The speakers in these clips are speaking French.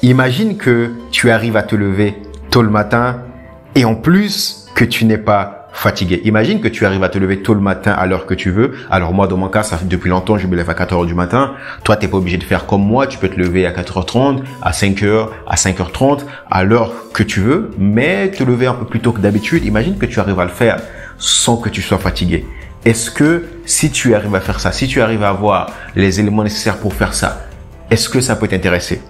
Imagine que tu arrives à te lever tôt le matin et en plus que tu n'es pas fatigué. Imagine que tu arrives à te lever tôt le matin à l'heure que tu veux. Alors moi, dans mon cas, ça fait depuis longtemps, je me lève à 4 heures du matin. Toi, t'es pas obligé de faire comme moi. Tu peux te lever à 4h30, à 5h, à 5h30, à l'heure que tu veux, mais te lever un peu plus tôt que d'habitude. Imagine que tu arrives à le faire sans que tu sois fatigué. Est-ce que si tu arrives à faire ça, si tu arrives à avoir les éléments nécessaires pour faire ça, est-ce que ça peut t'intéresser?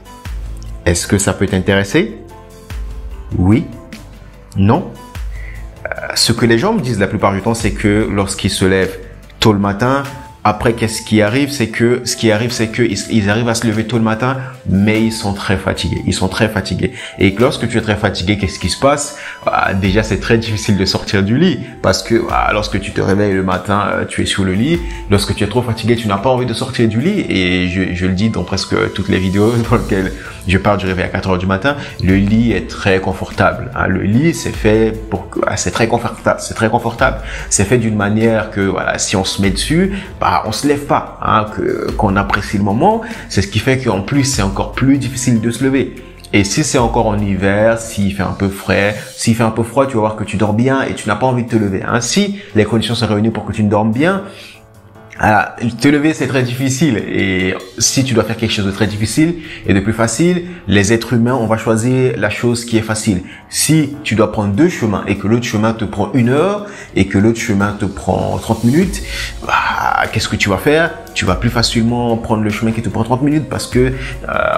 Est-ce que ça peut t'intéresser? Oui? Non? Ce que les gens me disent la plupart du temps, c'est que lorsqu'ils se lèvent tôt le matin, après, qu'est-ce qui arrive? Ce qui arrive, c'est qu'ils arrivent à se lever tôt le matin, mais ils sont très fatigués. Ils sont très fatigués. Et lorsque tu es très fatigué, qu'est-ce qui se passe? Déjà, c'est très difficile de sortir du lit parce que lorsque tu te réveilles le matin, tu es sur le lit. Lorsque tu es trop fatigué, tu n'as pas envie de sortir du lit. Et je le dis dans presque toutes les vidéos dans lesquelles je parle du réveil à 4 heures du matin, le lit est très confortable. Le lit, c'est fait c'est très confortable. C'est très confortable. C'est fait d'une manière que, si on se met dessus, on se lève pas, qu'on apprécie le moment. C'est ce qui fait qu'en plus, c'est encore plus difficile de se lever. Et si c'est encore en hiver, s'il fait un peu frais, s'il fait un peu froid, tu vas voir que tu dors bien et tu n'as pas envie de te lever. Si les conditions sont réunies pour que tu ne dormes bien, te lever, c'est très difficile. Et si tu dois faire quelque chose de très difficile et de plus facile, les êtres humains, on va choisir la chose qui est facile. Si tu dois prendre 2 chemins et que l'autre chemin te prend 1 heure et que l'autre chemin te prend 30 minutes, qu'est-ce que tu vas faire? Tu vas plus facilement prendre le chemin qui te prend 30 minutes parce que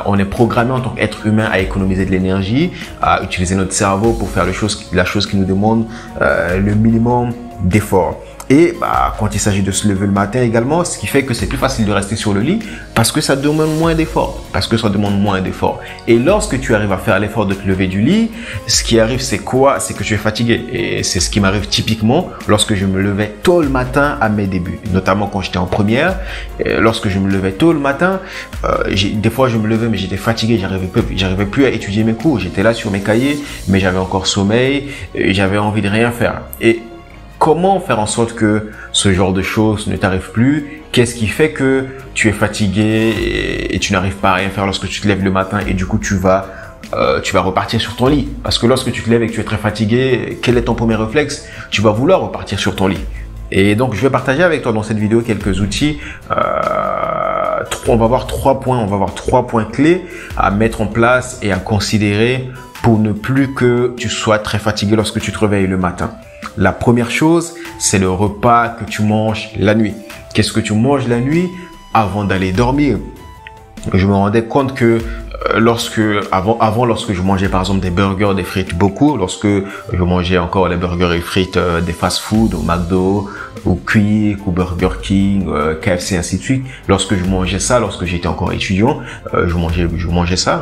on est programmé en tant qu'être humain à économiser de l'énergie, à utiliser notre cerveau pour faire la chose qui nous demande le minimum d'effort. Et quand il s'agit de se lever le matin également, ce qui fait que c'est plus facile de rester sur le lit parce que ça demande moins d'efforts. Et lorsque tu arrives à faire l'effort de te lever du lit, ce qui arrive, c'est quoi? C'est que tu es fatigué. Et c'est ce qui m'arrive typiquement lorsque je me levais tôt le matin à mes débuts, notamment quand j'étais en première. Lorsque je me levais tôt le matin, des fois je me levais mais j'étais fatigué, j'arrivais plus à étudier mes cours. J'étais là sur mes cahiers, mais j'avais encore sommeil, et j'avais envie de rien faire. Et comment faire en sorte que ce genre de choses ne t'arrive plus? Qu'est-ce qui fait que tu es fatigué et tu n'arrives pas à rien faire lorsque tu te lèves le matin et du coup tu vas repartir sur ton lit? Parce que lorsque tu te lèves et que tu es très fatigué, quel est ton premier réflexe? Tu vas vouloir repartir sur ton lit. Et donc je vais partager avec toi dans cette vidéo quelques outils. On va voir 3 points clés à mettre en place et à considérer pour ne plus que tu sois très fatigué lorsque tu te réveilles le matin. La première chose, c'est le repas que tu manges la nuit. Qu'est-ce que tu manges la nuit avant d'aller dormir? Je me rendais compte que lorsque je mangeais par exemple des burgers, des frites beaucoup, lorsque je mangeais encore les burgers et frites des fast-food au McDo, au Quick, au Burger King, KFC, ainsi de suite. Lorsque je mangeais ça, lorsque j'étais encore étudiant, je mangeais ça.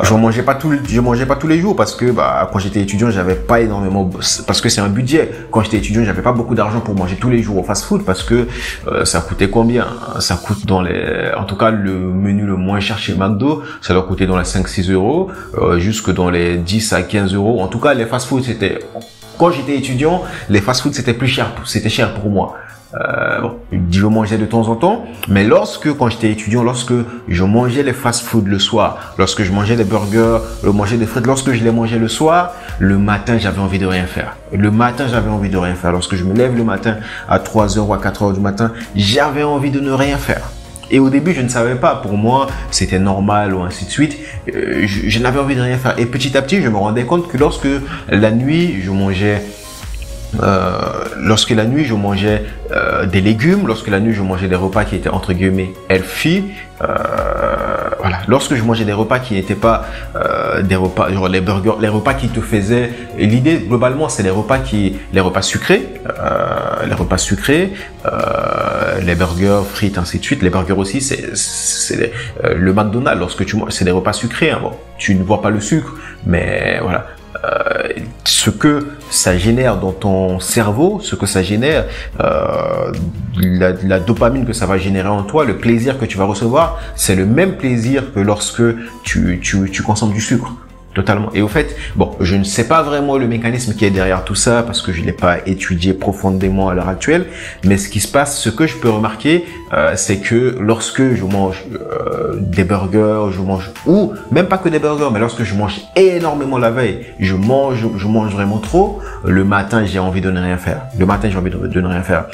Je mangeais pas tous les jours parce que quand j'étais étudiant, j'avais pas énormément, parce que c'est un budget. Quand j'étais étudiant, j'avais pas beaucoup d'argent pour manger tous les jours au fast-food parce que ça coûtait combien? Ça coûte en tout cas le menu le moins cher chez McDo, ça doit coûter dans les 5-6 euros, jusque dans les 10 à 15 euros. En tout cas, les fast-food, quand j'étais étudiant, les fast-food, c'était cher pour moi. Je mangeais de temps en temps, mais quand j'étais étudiant, lorsque je mangeais les fast-food le soir, lorsque je mangeais des burgers, des frites, lorsque je les mangeais le soir, le matin, j'avais envie de rien faire. Lorsque je me lève le matin à 3h ou à 4h du matin, j'avais envie de ne rien faire. Et au début, je ne savais pas. Pour moi, c'était normal ou ainsi de suite. Je n'avais envie de rien faire. Et petit à petit, je me rendais compte que lorsque la nuit, je mangeais des légumes, lorsque la nuit, je mangeais des repas qui étaient entre guillemets healthy, lorsque je mangeais des repas qui n'étaient pas des repas, genre les burgers, les repas qui te faisaient, et l'idée globalement c'est les repas sucrés, les burgers, frites, ainsi de suite. Les burgers aussi, c'est le McDonald's. Lorsque tu manges, c'est des repas sucrés. Tu ne vois pas le sucre, mais voilà. Ce que ça génère dans ton cerveau, la dopamine que ça va générer en toi, le plaisir que tu vas recevoir, c'est le même plaisir que lorsque tu consommes du sucre. totalement. Et au fait, bon, je ne sais pas vraiment le mécanisme qui est derrière tout ça parce que je l'ai pas étudié profondément à l'heure actuelle. Mais ce qui se passe, ce que je peux remarquer, c'est que lorsque je mange des burgers, ou même pas que des burgers, mais lorsque je mange énormément la veille, je mange vraiment trop. Le matin, j'ai envie de ne rien faire. Le matin, j'ai envie de ne rien faire.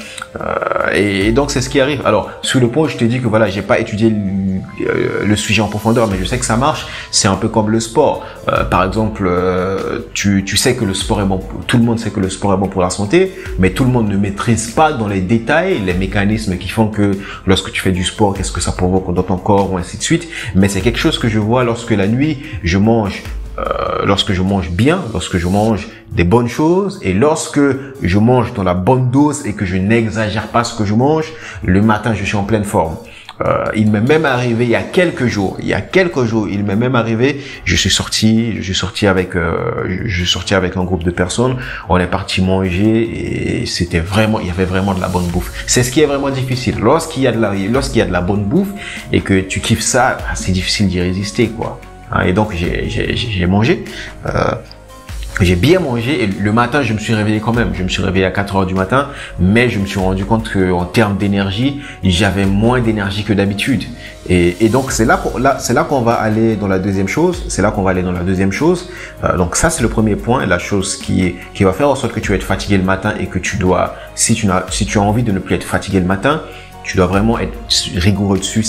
Et donc c'est ce qui arrive. Alors sur le point, je te dis que voilà, j'ai pas étudié le sujet en profondeur, mais je sais que ça marche. C'est un peu comme le sport. Par exemple, tu sais que le sport est bon. Tout le monde sait que le sport est bon pour la santé, mais tout le monde ne maîtrise pas dans les détails les mécanismes qui font que lorsque tu fais du sport, qu'est-ce que ça provoque dans ton corps, ou ainsi de suite. Mais c'est quelque chose que je vois lorsque la nuit je mange. Lorsque je mange bien, lorsque je mange des bonnes choses et lorsque je mange dans la bonne dose et que je n'exagère pas ce que je mange, le matin je suis en pleine forme. Il m'est même arrivé il y a quelques jours, il m'est même arrivé, je suis sorti avec un groupe de personnes, on est parti manger et c'était vraiment, il y avait vraiment de la bonne bouffe. C'est ce qui est vraiment difficile. Lorsqu'il y a de la bonne bouffe et que tu kiffes ça, c'est difficile d'y résister, quoi. Et donc j'ai mangé, j'ai bien mangé et le matin je me suis réveillé quand même. Je me suis réveillé à 4 heures du matin, mais je me suis rendu compte que en termes d'énergie, j'avais moins d'énergie que d'habitude. Et donc c'est là qu'on va aller dans la deuxième chose. Donc ça c'est le premier point, la chose qui va faire en sorte que tu vas être fatigué le matin et que tu dois, si tu as envie de ne plus être fatigué le matin, tu dois vraiment être rigoureux dessus.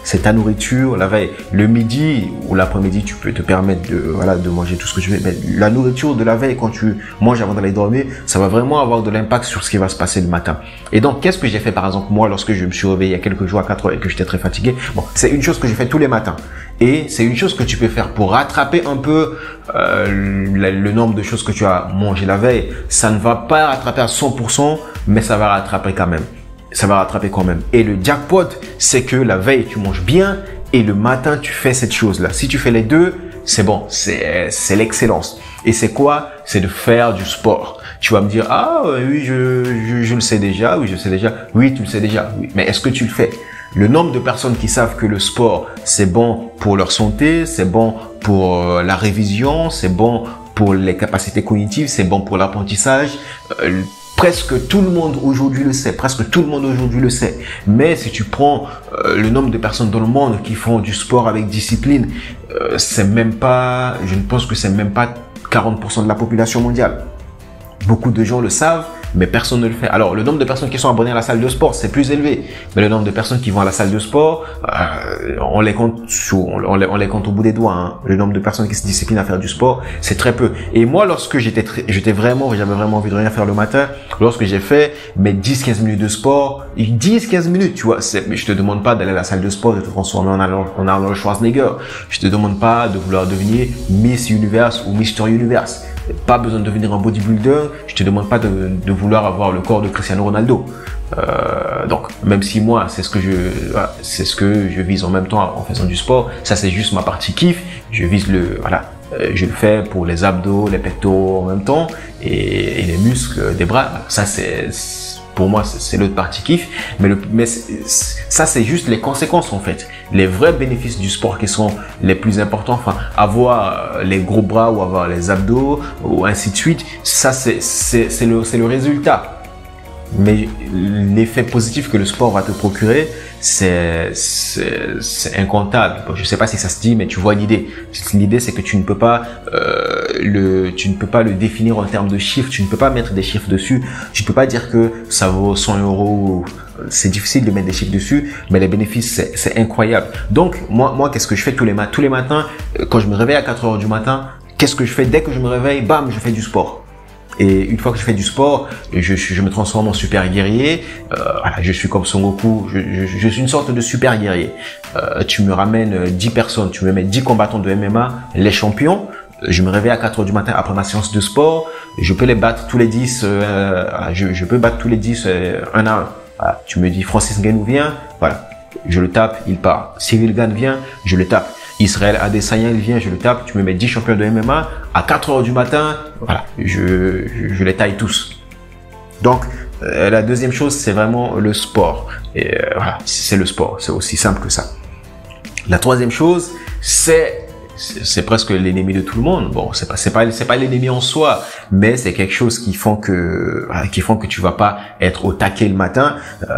C'est ta nourriture la veille. Le midi ou l'après-midi, tu peux te permettre de manger tout ce que tu veux. Mais la nourriture de la veille, quand tu manges avant d'aller dormir, ça va vraiment avoir de l'impact sur ce qui va se passer le matin. Et donc, qu'est-ce que j'ai fait par exemple moi lorsque je me suis réveillé il y a quelques jours à 4 heures et que j'étais très fatigué? Bon, c'est une chose que j'ai fait tous les matins. Et c'est une chose que tu peux faire pour rattraper un peu le nombre de choses que tu as mangé la veille. Ça ne va pas rattraper à 100%, mais ça va rattraper quand même. Et le jackpot, c'est que la veille, tu manges bien et le matin, tu fais cette chose-là. Si tu fais les deux, c'est bon, c'est l'excellence. Et c'est quoi? C'est de faire du sport. Tu vas me dire, ah oui, je le sais déjà, oui, je sais déjà. Oui, tu le sais déjà, oui. Mais est-ce que tu le fais? Le nombre de personnes qui savent que le sport, c'est bon pour leur santé, c'est bon pour la révision, c'est bon pour les capacités cognitives, c'est bon pour l'apprentissage. Presque tout le monde aujourd'hui le sait, Mais si tu prends le nombre de personnes dans le monde qui font du sport avec discipline, je ne pense que c'est même pas 40% de la population mondiale. Beaucoup de gens le savent, mais personne ne le fait. Alors, le nombre de personnes qui sont abonnées à la salle de sport, c'est plus élevé. Mais le nombre de personnes qui vont à la salle de sport, on les compte au bout des doigts. Hein. Le nombre de personnes qui se disciplinent à faire du sport, c'est très peu. Et moi, lorsque j'avais vraiment envie de rien faire le matin, lorsque j'ai fait mes 10-15 minutes de sport, 10-15 minutes, tu vois, mais je te demande pas d'aller à la salle de sport et de te transformer en Arnold Schwarzenegger. Je te demande pas de vouloir devenir Miss Universe ou Mr. Universe. Pas besoin de devenir un bodybuilder. Je te demande pas de vouloir avoir le corps de Cristiano Ronaldo. Donc, même si moi, c'est ce que je vise en même temps en faisant du sport. Ça, c'est juste ma partie kiff. Je vise je le fais pour les abdos, les pectoraux en même temps et les muscles des bras. Ça, pour moi, c'est l'autre partie kiff. Mais ça, c'est juste les conséquences, en fait. Les vrais bénéfices du sport qui sont les plus importants, enfin, avoir les gros bras ou avoir les abdos ou ainsi de suite, ça, c'est le résultat. Mais l'effet positif que le sport va te procurer, c'est incontable. Je sais pas si ça se dit, mais tu vois l'idée. L'idée, c'est que tu ne peux pas le définir en termes de chiffres. Tu ne peux pas mettre des chiffres dessus. Tu ne peux pas dire que ça vaut 100 €. C'est difficile de mettre des chiffres dessus, mais les bénéfices, c'est incroyable. Donc, moi, qu'est-ce que je fais tous les matins, quand je me réveille à 4 heures du matin, qu'est-ce que je fais? Dès que je me réveille, bam, je fais du sport. Et une fois que je fais du sport, je me transforme en super guerrier. Je suis comme Son Goku. Je suis une sorte de super guerrier. Tu me ramènes 10 personnes, tu me mets 10 combattants de MMA, les champions. Je me réveille à 4 heures du matin après ma séance de sport. Je peux les battre tous les 10. Je peux battre tous les 10 un à un. Voilà. Tu me dis Francis Ngannou vient. Voilà. Je le tape, il part. Cyril Gane vient, je le tape. Israël Adesanya, il vient, je le tape. Tu me mets 10 champions de MMA à 4 heures du matin. Voilà, je les taille tous. Donc, la deuxième chose, c'est vraiment le sport. Et voilà, c'est le sport. C'est aussi simple que ça. La troisième chose, c'est c'est presque l'ennemi de tout le monde. Bon, c'est pas l'ennemi en soi, mais c'est quelque chose qui font que tu vas pas être au taquet le matin.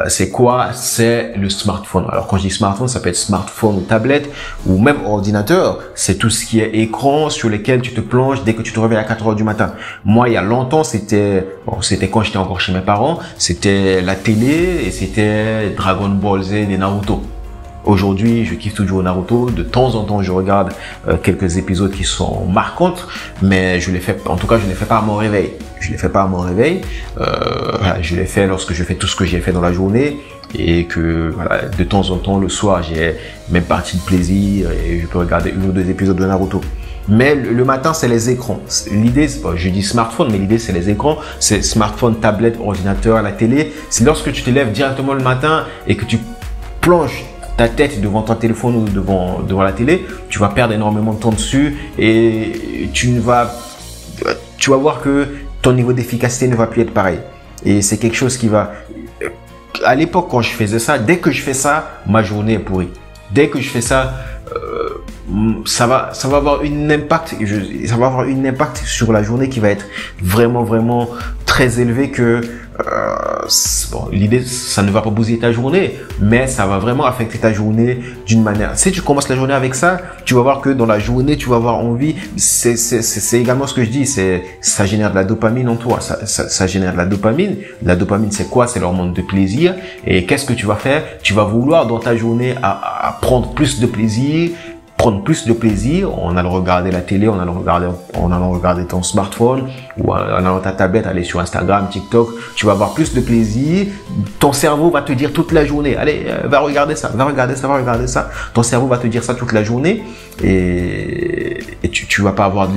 C'est quoi? C'est le smartphone. Alors quand je dis smartphone, ça peut être smartphone ou tablette ou même ordinateur. C'est tout ce qui est écran sur lesquels tu te plonges dès que tu te réveilles à 4 heures du matin. Moi, il y a longtemps, c'était quand j'étais encore chez mes parents, c'était la télé et c'était Dragon Ball Z et Naruto. Aujourd'hui, je kiffe toujours Naruto. De temps en temps, je regarde quelques épisodes qui sont marquantes, mais je les fais pas à mon réveil. Je les fais pas à mon réveil. Voilà, je les fais lorsque je fais tout ce que j'ai fait dans la journée et que voilà, de temps en temps, le soir, j'ai mes parties de plaisir et je peux regarder 1 ou 2 épisodes de Naruto. Mais le matin, c'est les écrans. L'idée, je dis smartphone, mais l'idée, c'est les écrans. C'est smartphone, tablette, ordinateur, la télé. C'est lorsque tu te lèves directement le matin et que tu plonges ta tête devant ton téléphone ou devant la télé, tu vas perdre énormément de temps dessus et tu vas voir que ton niveau d'efficacité ne va plus être pareil. Et c'est quelque chose qui va... À l'époque, quand je faisais ça, dès que je fais ça, ma journée est pourrie. Dès que je fais ça, ça va avoir un impact sur la journée qui va être vraiment très élevé que bon, l'idée, ça ne va pas bousiller ta journée, mais ça va vraiment affecter ta journée d'une manière. Si tu commences la journée avec ça, tu vas voir que dans la journée, tu vas avoir envie. C'est également ce que je dis, ça génère de la dopamine en toi. Ça génère de la dopamine. La dopamine, c'est quoi? C'est l'hormone de plaisir. Et qu'est-ce que tu vas faire? Tu vas vouloir dans ta journée à prendre plus de plaisir. En allant regarder la télé, en allant regarder ton smartphone ou en allant ta tablette, aller sur Instagram, TikTok, tu vas avoir plus de plaisir. Ton cerveau va te dire toute la journée, allez, va regarder ça. Ton cerveau va te dire ça toute la journée et tu ne vas pas avoir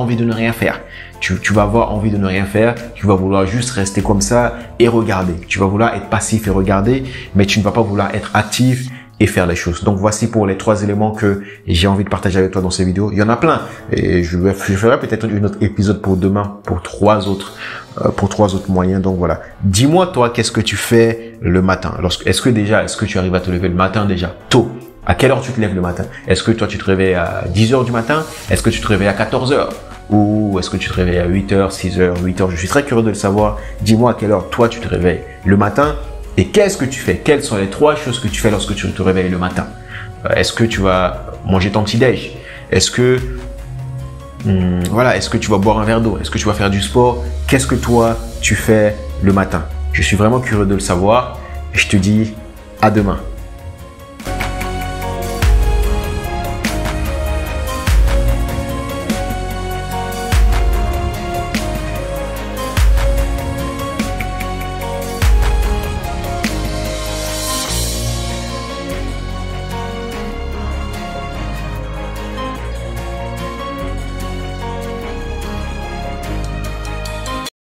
envie de ne rien faire. Tu vas avoir envie de ne rien faire, tu vas vouloir juste rester comme ça et regarder. Tu vas vouloir être passif et regarder, mais tu ne vas pas vouloir être actif et faire les choses. Donc voici pour les 3 éléments que j'ai envie de partager avec toi dans ces vidéos. Il y en a plein et je ferai peut-être un autre épisode pour demain pour 3 autres moyens. Donc voilà. Dis-moi toi, qu'est-ce que tu fais le matin? Est-ce que tu arrives à te lever le matin déjà tôt? À quelle heure tu te lèves le matin? Est-ce que toi tu te réveilles à 10 heures du matin? Est-ce que tu te réveilles à 14 heures? Ou est-ce que tu te réveilles à 8 heures, 6 heures, 8 heures? Je suis très curieux de le savoir. Dis-moi à quelle heure toi tu te réveilles le matin. Et qu'est-ce que tu fais? Quelles sont les 3 choses que tu fais lorsque tu te réveilles le matin? Est-ce que tu vas manger ton petit-déj? Est-ce que tu vas boire un verre d'eau? Est-ce que tu vas faire du sport? Qu'est-ce que toi, tu fais le matin? Je suis vraiment curieux de le savoir. Je te dis à demain.